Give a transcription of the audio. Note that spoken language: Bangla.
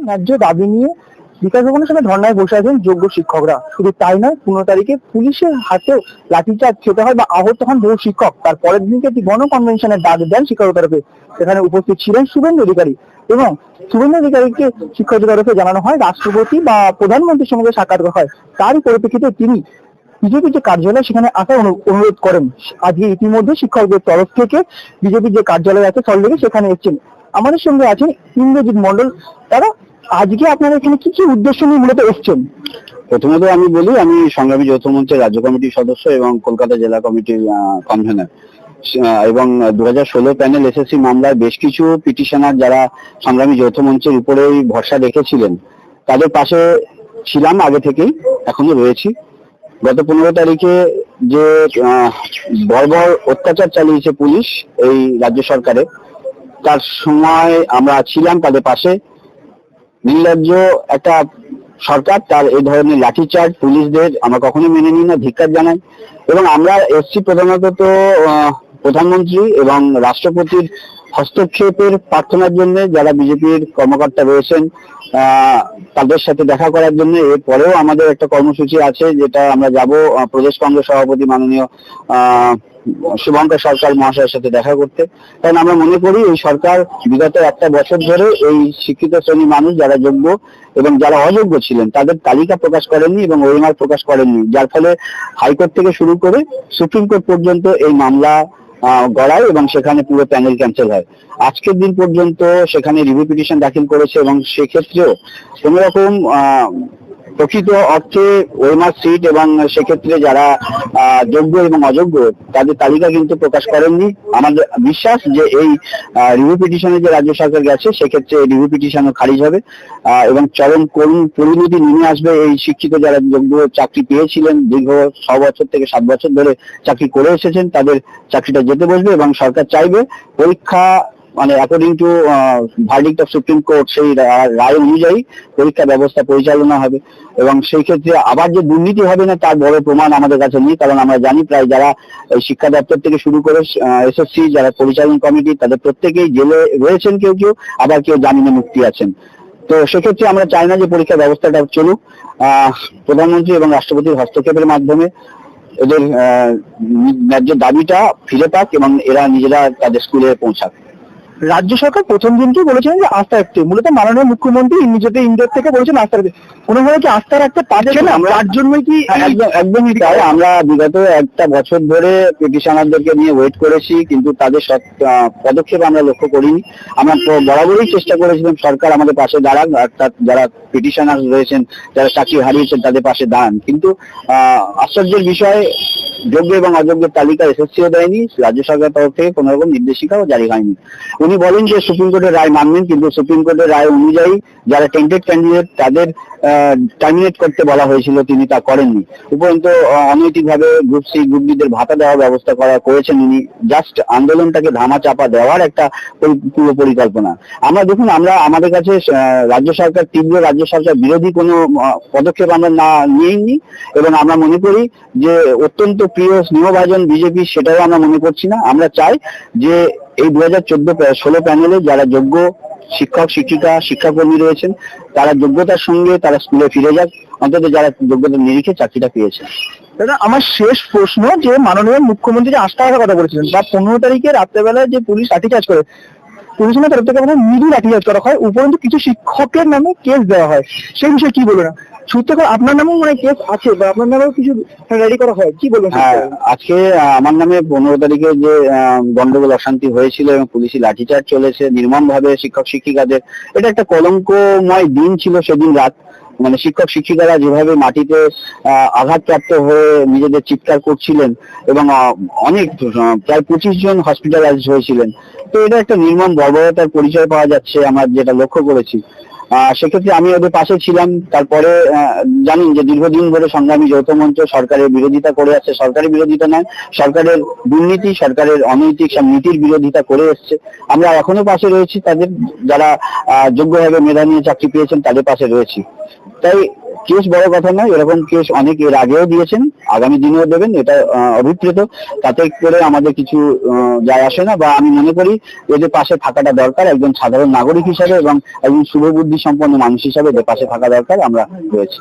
ন্যায্য দাবি নিয়ে বিকাশ ভবনের সামনে ধর্নায় বসে আছেন যোগ্য শিক্ষকরা। শুধু তাই নয়, 15 তারিখে পুলিশের হাতেও লাঠিচার্জ খেতে হয় বা আহত হন বহু শিক্ষক। তার পরের দিনকে একটি গণকনভেনশনের ডাক দেন শিক্ষকের তরফে। সেখানে উপস্থিত ছিলেন শুভেন্দু অধিকারী এবং শুভেন্দু অধিকারীকে শিক্ষকদের তরফে জানানো হয় রাষ্ট্রপতি বা প্রধানমন্ত্রীর সঙ্গে সাক্ষাৎ হয়। তারই পরিপ্রেক্ষিতে তিনি বিজেপির যে কার্যালয় সেখানে আসার অনুরোধ করেন। আজকে ইতিমধ্যে শিক্ষকদের তরফ থেকে বিজেপির যে কার্যালয় আছে সল্টলেকে সেখানে এসেছেন। আমাদের সঙ্গে আছেন ইন্দ্রজিৎ মন্ডল। তারা আজকে আপনারা এখানে কি কি উদ্দেশ্য নিয়ে মূলত এসেছেন? প্রথমত আমি বলি, আমি সংগ্রামী যৌথ মঞ্চের রাজ্য কমিটির সদস্য এবং কলকাতা জেলা কমিটির কনভেনার এবং 2016 প্যানেল এসএসসি মামলার বেশ কিছু পিটিশনার যারা সংগ্রামী যৌথ মঞ্চের উপরেই ভরসা রেখেছিলেন, তাদের পাশে ছিলাম আগে থেকেই, এখনো রয়েছি। গত 15 তারিখে যে বর্বর অত্যাচার চালিয়েছে পুলিশ এই রাজ্য সরকারে, তার সময় আমরা ছিলাম তাদের পাশে। নির্লজ্জ একটা সরকার, তার এই ধরনের লাঠিচার্জ পুলিশদের আমরা কখনোই মেনে নিই না, ধিক্কার জানাই। এবং আমরা এসছি প্রধানত তো প্রধানমন্ত্রী এবং রাষ্ট্রপতির হস্তক্ষেপের প্রার্থনার জন্য, যারা বিজেপির কর্মকর্তা রয়েছেন তাদের সাথে দেখা করার জন্য। এরপরেও আমাদের একটা কর্মসূচি আছে, যেটা আমরা যাব প্রদেশ কংগ্রেস সভাপতি মাননীয় শুভঙ্কর সরকার মহাশয়ের সাথে দেখা করতে। কারণ আমরা মনে করি এই সরকার বিগত একটা বছর ধরে এই শিক্ষিত শ্রেণীর মানুষ যারা যোগ্য এবং যারা অযোগ্য ছিলেন তাদের তালিকা প্রকাশ করেননি এবং ওএমআর প্রকাশ করেননি, যার ফলে হাইকোর্ট থেকে শুরু করে সুপ্রিম কোর্ট পর্যন্ত এই মামলা গড়ায় এবং সেখানে পুরো প্যানেল ক্যান্সেল হয়। আজকের দিন পর্যন্ত সেখানে রিভিউ পিটিশন দাখিল করেছে এবং সেক্ষেত্রেও কোন রকম প্রকৃত অর্থে ওএমআর সিট এবং সেক্ষেত্রে যারা যোগ্য এবং অযোগ্য তাদের তালিকা কিন্তু প্রকাশ করেননি। আমাদের বিশ্বাস যে এই রিভিউ পিটিশনে যে রাজ্য সরকার গেছে সেক্ষেত্রে রিভিউ পিটিশনও খারিজ হবে এবং চরম করুণ পরিণতি নেমে আসবে। এই শিক্ষিত যারা যোগ্য চাকরি পেয়েছিলেন, দীর্ঘ 6 বছর থেকে 7 বছর ধরে চাকরি করে এসেছেন, তাদের চাকরিটা যেতে বসবে এবং সরকার চাইবে পরীক্ষা মানে according to verdict of supreme court, সেই রায় অনুযায়ী পরীক্ষা ব্যবস্থা পরিচালনা হবে। এবং সেই ক্ষেত্রে আবার যে দুর্নীতি হবে না তার বড় প্রমাণ আমাদের কাছে নেই, কারণ আমরা জানি প্রায় যারা শিক্ষা দপ্তর থেকে শুরু করে এসএসসি যারা পরিচালন কমিটি তাদের প্রত্যেকেই জেলে রয়েছেন, কেউ কেউ আবার কেউ জামিনে মুক্তি আছেন। তো সেক্ষেত্রে আমরা চাই না যে পরীক্ষা ব্যবস্থাটা চলুক, প্রধানমন্ত্রী এবং রাষ্ট্রপতির হস্তক্ষেপের মাধ্যমে এদের ন্যায্য দাবিটা ফিরে পাক এবং এরা নিজেরা তাদের স্কুলে পৌঁছাক। রাজ্য সরকার প্রথম দিনকেই বলেছিলেন যে আস্থা রাখতে, মূলত মাননীয় মুখ্যমন্ত্রী নিজেদের ইন্ডিয়া থেকে বলেছেন আস্থা রাখতে। কোনোভাবে কি আস্থা রাখতে পারছে না? তার জন্যই কি? একদমই তাই। আমরা বিগত একটা বছর ধরে পিটিশনারদেরকে নিয়ে ওয়েট করেছি, কিন্তু তাদের পদক্ষেপ আমরা লক্ষ্য করিনি। আমরা বরাবরই চেষ্টা করেছিলাম সরকার আমাদের পাশে দাঁড়াক, অর্থাৎ যারা পিটিশনার রয়েছেন, যারা চাকরি হারিয়েছেন তাদের পাশে দাঁড়ান। কিন্তু আশ্চর্যের বিষয়, যোগ্য এবং অযোগ্যের তালিকা এসএসসিও দেয়নি, রাজ্য সরকার তরফ থেকে কোনো রকম নির্দেশিকাও জারি হয়নি। উনি বলেন যে সুপ্রিম কোর্টের রায় মানবেন, কিন্তু সুপ্রিম কোর্টের রায় অনুযায়ী যারা টেন্টেড ক্যান্ডিডেট তাদের টার্মিনেট করতে বলা হয়েছিল, তিনি তা করেননি। উপরন্তু অনৈতিকভাবে গ্রুপ সি গ্রুপ বিদের ভাতা দেওয়ার ব্যবস্থা করেছেন উনি, জাস্ট আন্দোলনটাকে ধামা চাপা দেওয়ার একটা পুরো পরিকল্পনা। আমরা দেখুন, আমরা আমাদের কাছে রাজ্য সরকার তীব্র রাজ্য সরকার বিরোধী কোনো পদক্ষেপ আমরা না নিইনি এবং আমরা মনে করি যে অত্যন্ত প্রিয় স্নেহভাজন বিজেপি, সেটাও আমরা মনে করছি না। আমরা চাই যে এই 2014-16 প্যানেলে যারা যোগ্য শিক্ষক শিক্ষিকা শিক্ষাকর্মী রয়েছেন তারা যোগ্যতার সঙ্গে তারা স্কুলে ফিরে যাক, অন্তত যারা যোগ্যতার নিরিখে চাকরিটা পেয়েছে। দাদা, আমার শেষ প্রশ্ন, যে মাননীয় মুখ্যমন্ত্রী যে আস্থা রাখার কথা বলেছিলেন বা 15 তারিখে রাত্রেবেলায় যে পুলিশ লাঠিচার্জ করে, পুলিশের তরফ থেকে মৃদু লাঠিচার্জ করা হয়, উপরন্তু কিছু শিক্ষকের নামে কেস দেওয়া হয়, সেই বিষয়ে কি বলবেন? সূত্রে আপনার নামেও মানে কেস আছে বা আপনার নামেও কিছু রেডি করা হয়, কি বলবেন? আজকে আমার নামে 15 তারিখে যে গন্ডগোল অশান্তি হয়েছিল এবং পুলিশি লাঠিচার্জ চলেছে নির্মম ভাবে শিক্ষক শিক্ষিকাদের, এটা একটা কলঙ্কময় দিন ছিল সেদিন রাত। মানে শিক্ষক শিক্ষিকারা যেভাবে মাটিতে আঘাতপ্রাপ্ত হয়ে নিজেদের চিৎকার করছিলেন এবং অনেক প্রায় 25 জন হসপিটালাইজড হয়েছিলেন। তো এটা একটা নির্মম বর্বরতার পরিচয় পাওয়া যাচ্ছে, আমরা যেটা লক্ষ্য করেছি। সেক্ষেত্রে আমি ওদের পাশে ছিলাম। তারপরে জানেন যে দীর্ঘদিন ধরে সংগ্রামী যৌথ মঞ্চ সরকারের বিরোধিতা করে আসছে, সরকারের বিরোধিতা নয়, সরকারের দুর্নীতি সরকারের অনৈতিক সব নীতির বিরোধিতা করে এসছে। আমরা এখনো পাশে রয়েছি, তাদের যারা যোগ্যভাবে মেধা নিয়ে চাকরি পেয়েছেন তাদের পাশে রয়েছি। তাই কেস বড় কথা নয়, এরকম কেস অনেক এর আগেও দিয়েছেন, আগামী দিনেও দেবেন, এটা অভিপ্রেত। তাতে করে আমাদের কিছু যায় আসে না, বা আমি মনে করি এদের পাশে থাকাটা দরকার, একজন সাধারণ নাগরিক হিসাবে এবং একজন শুভবুদ্ধি সম্পন্ন মানুষ হিসাবে এদের পাশে থাকা দরকার, আমরা রয়েছি।